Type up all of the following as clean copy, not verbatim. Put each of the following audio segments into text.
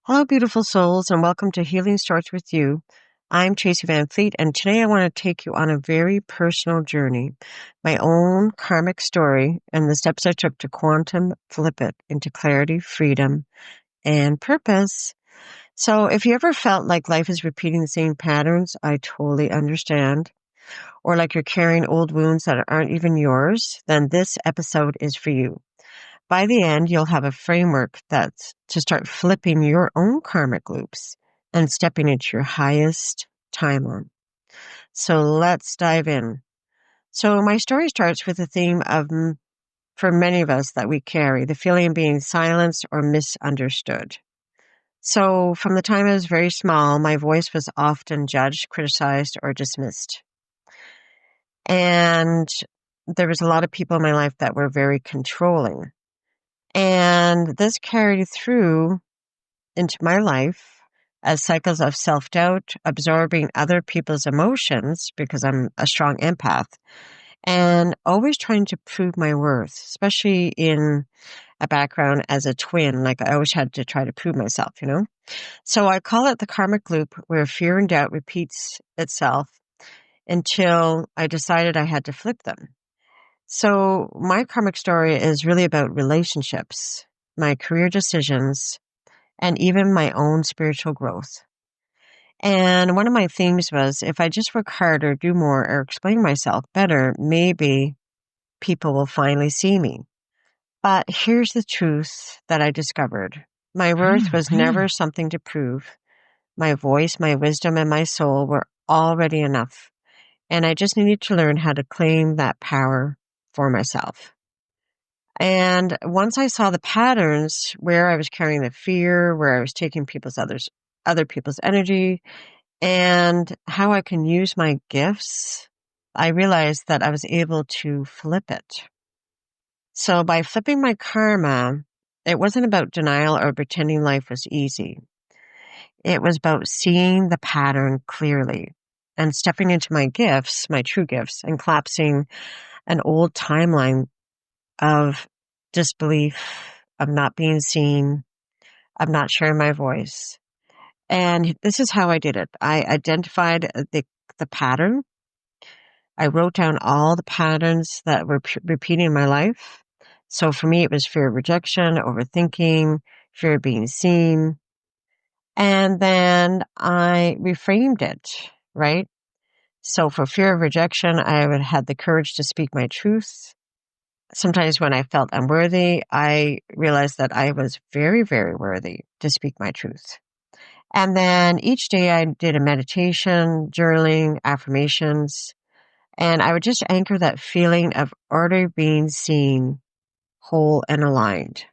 Hello, beautiful souls, and welcome to Healing Starts With You. I'm Tracey Van Fleet, and today I want to take you on a very personal journey, my own karmic story, and the steps I took to quantum flip it into clarity, freedom, and purpose. So if you ever felt like life is repeating the same patterns, I totally understand. Or like you're carrying old wounds that aren't even yours, then this episode is for you. By the end, you'll have a framework that's to start flipping your own karmic loops and stepping into your highest timeline. So let's dive in. So my story starts with the theme of, for many of us, that we carry the feeling of being silenced or misunderstood. So from the time I was very small, my voice was often judged, criticized, or dismissed. And there was a lot of people in my life that were very controlling. And this carried through into my life as cycles of self-doubt, absorbing other people's emotions because I'm a strong empath, and always trying to prove my worth, especially in a background as a twin. Like I always had to try to prove myself, So I call it the karmic loop, where fear and doubt repeats itself until I decided I had to flip them. So my karmic story is really about relationships, my career decisions, and even my own spiritual growth. And one of my themes was, if I just work harder, do more, or explain myself better, maybe people will finally see me. But here's the truth that I discovered. My worth was never something to prove. My voice, my wisdom, and my soul were already enough. And I just needed to learn how to claim that power for myself. And once I saw the patterns where I was carrying the fear, where I was taking other people's energy, and how I can use my gifts, I realized that I was able to flip it. So by flipping my karma, it wasn't about denial or pretending life was easy. It was about seeing the pattern clearly and stepping into my gifts, my true gifts, and collapsing an old timeline of disbelief, of not being seen, of not sharing my voice. And this is how I did it. I identified the pattern. I wrote down all the patterns that were repeating in my life. So for me, it was fear of rejection, overthinking, fear of being seen. And then I reframed it, right? So for fear of rejection, I would had the courage to speak my truth. Sometimes when I felt unworthy, I realized that I was very, very worthy to speak my truth. And then each day I did a meditation, journaling, affirmations, and I would just anchor that feeling of already being seen, whole, and aligned.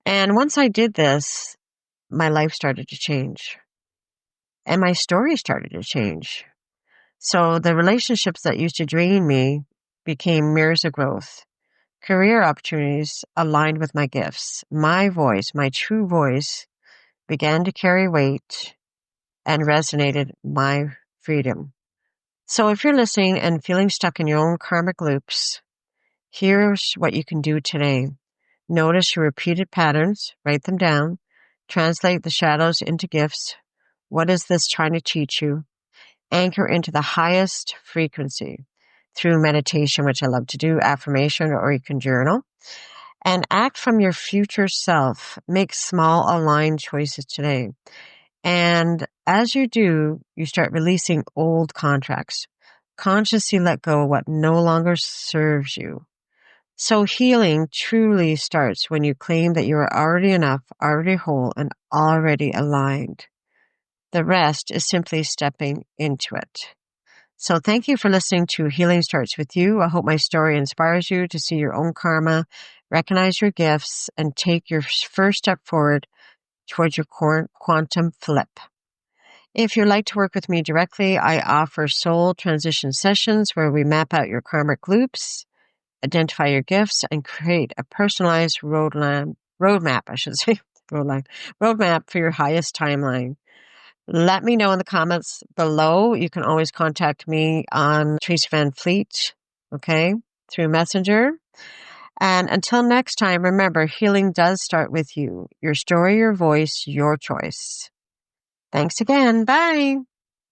And once I did this, my life started to change. And my story started to change. So the relationships that used to drain me became mirrors of growth. Career opportunities aligned with my gifts. My voice, my true voice, began to carry weight and resonated my freedom. So if you're listening and feeling stuck in your own karmic loops, here's what you can do today. Notice your repeated patterns, write them down, translate the shadows into gifts. What is this trying to teach you? Anchor into the highest frequency through meditation, which I love to do, affirmation, or you can journal. And act from your future self. Make small aligned choices today. And as you do, you start releasing old contracts. Consciously let go of what no longer serves you. So healing truly starts when you claim that you are already enough, already whole, and already aligned. The rest is simply stepping into it. So thank you for listening to Healing Starts With You. I hope my story inspires you to see your own karma, recognize your gifts, and take your first step forward towards your quantum flip. If you'd like to work with me directly, I offer soul transition sessions where we map out your karmic loops, identify your gifts, and create a personalized roadmap, I should say, roadmap for your highest timeline. Let me know in the comments below. You can always contact me on Tracey Van Fleet, okay, through Messenger. And until next time, remember, healing does start with you. Your story, your voice, your choice. Thanks again. Bye.